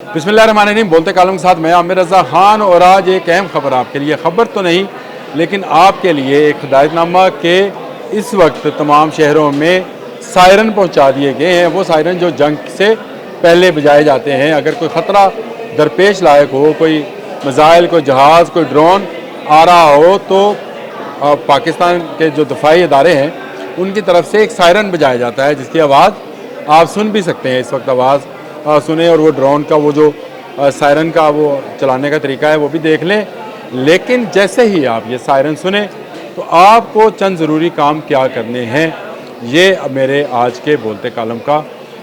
बिस्मिल्लाहिर्रहमानिर्रहीम। बोलते कालम के साथ मैं आमिर रज़ा खान, और आज एक अहम खबर आपके लिए, खबर तो नहीं लेकिन आपके लिए एक हिदायतनामा के इस वक्त तमाम शहरों में सायरन पहुंचा दिए गए हैं। वो सायरन जो जंग से पहले बजाए जाते हैं। अगर कोई ख़तरा दरपेश लायक हो, कोई मिसाइल, कोई जहाज़, कोई ड्रोन आ रहा हो, तो पाकिस्तान के जो दफाई इदारे हैं उनकी तरफ से एक सायरन बजाया जाता है, जिसकी आवाज़ आप सुन भी सकते हैं। इस वक्त आवाज़ सुने, और वो ड्रोन का वो जो सायरन का वो चलाने का तरीका है वो भी देख लें। लेकिन जैसे ही आप ये सायरन सुने तो आपको चंद ज़रूरी काम क्या करने हैं, ये मेरे आज के बोलते कालम का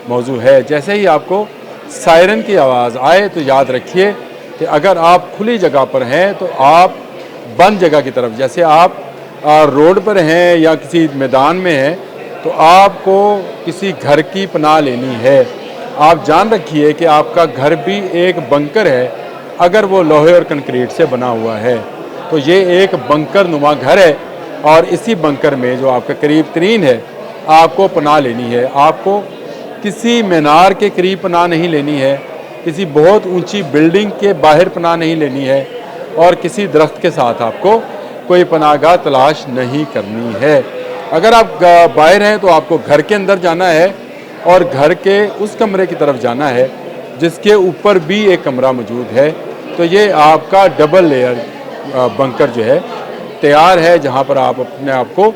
मौजू है। जैसे ही आपको सायरन की आवाज़ आए तो याद रखिए कि अगर आप खुली जगह पर हैं तो आप बंद जगह की तरफ, जैसे आप रोड पर हैं या किसी मैदान में हैं, तो आपको किसी घर की पनाह लेनी है। आप जान रखिए कि आपका घर भी एक बंकर है, अगर वो लोहे और कंक्रीट से बना हुआ है तो ये एक बंकर नुमा घर है, और इसी बंकर में जो आपका करीब तरीन है आपको पनाह लेनी है। आपको किसी मीनार के करीब पनाह नहीं लेनी है, किसी बहुत ऊंची बिल्डिंग के बाहर पनाह नहीं लेनी है, और किसी दरख्त के साथ आपको कोई पनाहगाह तलाश नहीं करनी है। अगर आप बाहर हैं तो आपको घर के अंदर जाना है, और घर के उस कमरे की तरफ जाना है जिसके ऊपर भी एक कमरा मौजूद है। तो ये आपका डबल लेयर बंकर जो है तैयार है, जहाँ पर आप अपने आप को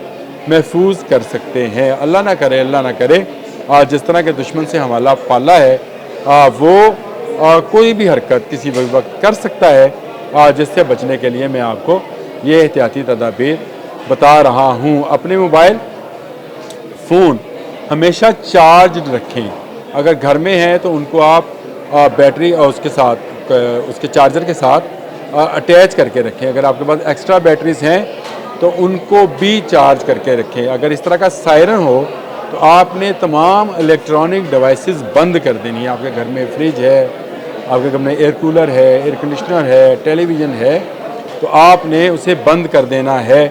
महफूज कर सकते हैं। अल्लाह ना करे जिस तरह के दुश्मन से हमारा पाला है वो कोई भी हरकत किसी भी वक्त कर सकता है, जिससे बचने के लिए मैं आपको ये एहतियाती तदाबीर बता रहा हूँ। अपने मोबाइल फ़ोन हमेशा चार्ज रखें। अगर घर में हैं तो उनको आप बैटरी और उसके साथ उसके चार्जर के साथ अटैच करके रखें। अगर आपके पास एक्स्ट्रा बैटरीज हैं तो उनको भी चार्ज करके रखें। अगर इस तरह का सायरन हो तो आपने तमाम इलेक्ट्रॉनिक डिवाइसेस बंद कर देनी है। आपके घर में फ्रिज है, आपके घर में एयर कूलर है, एयर कंडीशनर है, टेलीविज़न है, तो आपने उसे बंद कर देना है।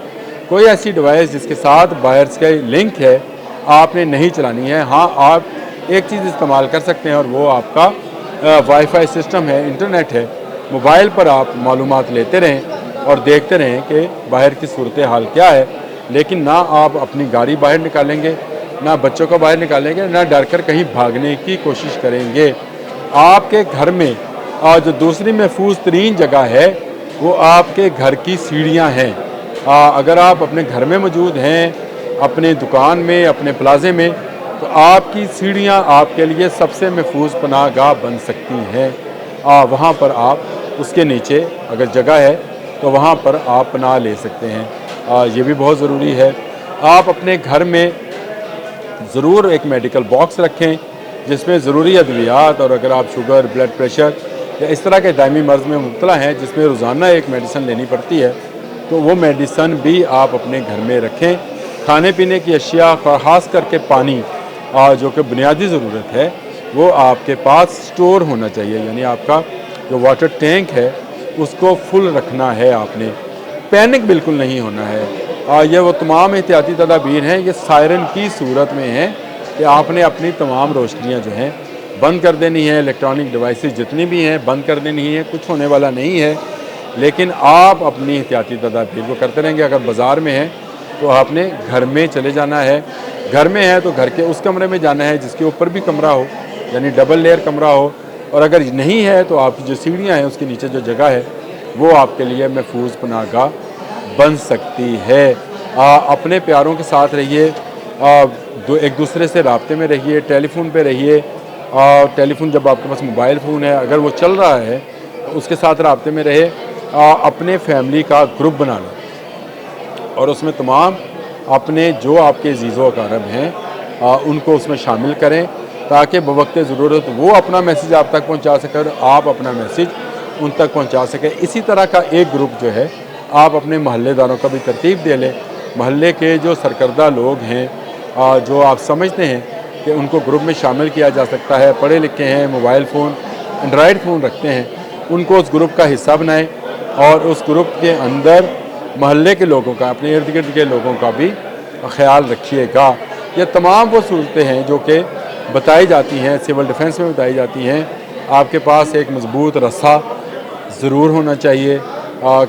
कोई ऐसी डिवाइस जिसके साथ बाहर से लिंक है आपने नहीं चलानी है। हाँ, आप एक चीज़ इस्तेमाल कर सकते हैं, और वो आपका वाईफाई सिस्टम है, इंटरनेट है। मोबाइल पर आप मालूमात लेते रहें और देखते रहें कि बाहर की सूरत हाल क्या है, लेकिन ना आप अपनी गाड़ी बाहर निकालेंगे, ना बच्चों को बाहर निकालेंगे, ना डर कर कहीं भागने की कोशिश करेंगे। आपके घर में जो दूसरी महफूज तरीन जगह है वो आपके घर की सीढ़ियाँ हैं। अगर आप अपने घर में मौजूद हैं, अपने दुकान में, अपने प्लाजे में, तो आपकी सीढ़ियाँ आपके लिए सबसे महफूज पनाहगाह बन सकती हैं। वहाँ पर आप उसके नीचे अगर जगह है तो वहाँ पर आप पनाह ले सकते हैं। ये भी बहुत ज़रूरी है। आप अपने घर में ज़रूर एक मेडिकल बॉक्स रखें जिसमें ज़रूरी अद्वियात, और अगर आप शुगर, ब्लड प्रेशर या इस तरह के दायमी मर्ज़ में मुब्तला हैं जिसमें रोज़ाना एक मेडिसिन लेनी पड़ती है, तो वो मेडिसिन भी आप अपने घर में रखें। खाने पीने की अशिया, ख़ास करके पानी जो कि बुनियादी ज़रूरत है, वो आपके पास स्टोर होना चाहिए। यानी आपका जो वाटर टैंक है उसको फुल रखना है आपने। पैनिक बिल्कुल नहीं होना है। ये वो तमाम एहतियाती तदाबीर हैं, ये सायरन की सूरत में हैं कि आपने अपनी तमाम रोशनियाँ जो हैं बंद कर देनी है। इलेक्ट्रॉनिक डिवाइसेस जितनी भी हैं बंद कर देनी है। कुछ होने वाला नहीं है, लेकिन आप अपनी एहतियाती तदाबीर को करते रहेंगे। अगर बाज़ार में हैं तो आपने घर में चले जाना है। घर में है तो घर के उस कमरे में जाना है जिसके ऊपर भी कमरा हो, यानी डबल लेयर कमरा हो। और अगर नहीं है तो आपकी जो सीढ़ियाँ हैं उसके नीचे जो जगह है वो आपके लिए महफूज पनाहगाह बन सकती है। अपने प्यारों के साथ रहिए, एक दूसरे से राब्ते में रहिए, टेलीफोन पे रहिए। टेलीफोन जब आपके पास मोबाइल फ़ोन है अगर वो चल रहा है तो उसके साथ राब्ते में रहे। अपने फैमिली का ग्रुप बना लें और उसमें तमाम अपने जो आपके अज़ीज़ व अक़ारब हैं उनको उसमें शामिल करें, ताकि बवक्त ज़रूरत वो अपना मैसेज आप तक पहुंचा सकें और आप अपना मैसेज उन तक पहुंचा सकें। इसी तरह का एक ग्रुप जो है आप अपने महल्लेदारों का भी तरतीब दे लें। महल्ले के जो सरकर्दा लोग हैं, जो आप समझते हैं कि उनको ग्रुप में शामिल किया जा सकता है, पढ़े लिखे हैं, मोबाइल फ़ोन, एंड्रॉयड फ़ोन रखते हैं, उनको उस ग्रुप का हिस्सा बनाएं, और उस ग्रुप के अंदर महल्ले के लोगों का, अपने इर्द गिर्द के लोगों का भी ख्याल रखिएगा। ये तमाम वो सूरतें हैं जो कि बताई जाती हैं, सिविल डिफेंस में बताई जाती हैं। آپ کے پاس ایک مضبوط رسا ضرور ہونا چاہیے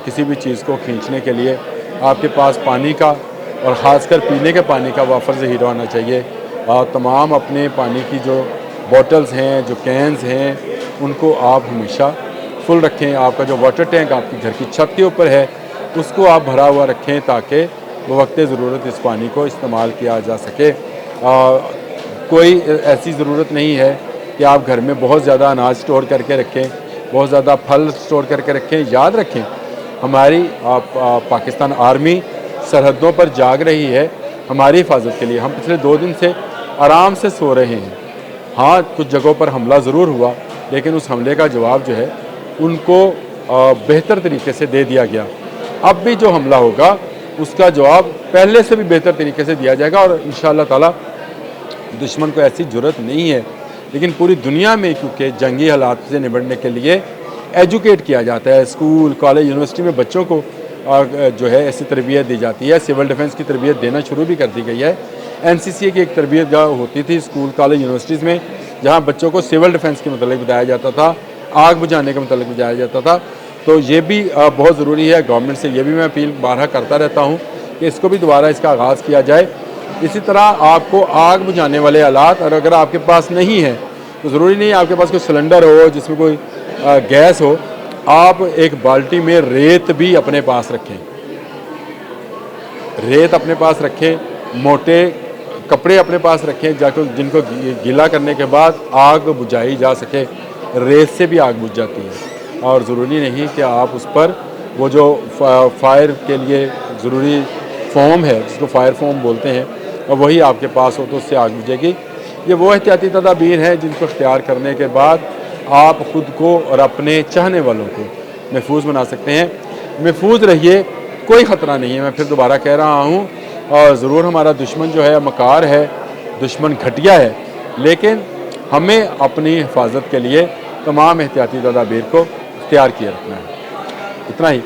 کسی بھی چیز کو کھینچنے کے لیے. آپ کے پاس پانی کا اور خاص کر پینے کے پانی کا وافر ذخیرہ ہونا چاہیے. تمام اپنے پانی کی جو بوٹلز ہیں، جو کینز ہیں، ان کو آپ ہمیشہ فل رکھیں. آپ کا جو واٹر ٹینک آپ کے گھر کی چھت کے اوپر ہے اس کو آپ بھرا ہوا رکھیں تاکہ بوقت ضرورت اس پانی کو استعمال کیا جا سکے. کوئی ایسی ضرورت نہیں ہے کہ آپ گھر میں بہت زیادہ اناج سٹور کر کے رکھیں، بہت زیادہ پھل سٹور کر کے رکھیں. یاد رکھیں ہماری پاکستان آرمی سرحدوں پر جاگ رہی ہے ہماری حفاظت کے لیے. ہم پچھلے 2 دن سے آرام سے سو رہے ہیں. ہاں کچھ جگہوں پر حملہ ضرور ہوا لیکن اس حملے کا جواب جو ہے ان کو بہتر طریقے سے دے دیا گیا. اب بھی جو حملہ ہوگا اس کا جواب پہلے سے بھی بہتر طریقے سے دیا جائے گا اور انشاءاللہ تعالی دشمن کو ایسی جرت نہیں ہے. لیکن پوری دنیا میں کیونکہ جنگی حالات سے نمٹنے کے لیے ایجوکیٹ کیا جاتا ہے، اسکول کالج یونیورسٹی میں بچوں کو جو ہے ایسی تربیت دی جاتی ہے. سول ڈیفنس کی تربیت دینا شروع بھی کر دی گئی ہے. NCCA کی ایک تربیت گاہ ہوتی تھی اسکول کالج یونیورسٹیز میں جہاں بچوں کو سول ڈیفنس کے متعلق بتایا جاتا تھا، آگ بجھانے کے متعلق بتایا جاتا تھا. تو یہ بھی بہت ضروری ہے. گورنمنٹ سے یہ بھی میں اپیل بارہا کرتا رہتا ہوں کہ اس کو بھی دوبارہ اس کا آغاز کیا جائے. اسی طرح آپ کو آگ بجھانے والے آلات اور اگر آپ کے پاس نہیں ہے تو ضروری نہیں آپ کے پاس کوئی سلنڈر ہو جس میں کوئی گیس ہو، آپ ایک بالٹی میں ریت بھی اپنے پاس رکھیں. ریت اپنے پاس رکھیں، موٹے کپڑے اپنے پاس رکھیں جن کو گیلا کرنے کے بعد آگ بجھائی جا سکے. ریت سے بھی آگ بجھ جاتی ہے اور ضروری نہیں کہ آپ اس پر وہ جو فائر کے لیے ضروری فوم ہے جس کو فائر فوم بولتے ہیں اور وہی آپ کے پاس ہو تو اس سے آگ بجھے گی. یہ وہ احتیاطی تدابیر ہیں جن کو اختیار کرنے کے بعد آپ خود کو اور اپنے چاہنے والوں کو محفوظ بنا سکتے ہیں. محفوظ رہیے، کوئی خطرہ نہیں ہے. میں پھر دوبارہ کہہ رہا ہوں اور ضرور ہمارا دشمن جو ہے مکار ہے، دشمن گھٹیا ہے، لیکن ہمیں اپنی حفاظت کے لیے تمام احتیاطی تدابیر کو اختیار کیے رکھنا ہے. اتنا ہی.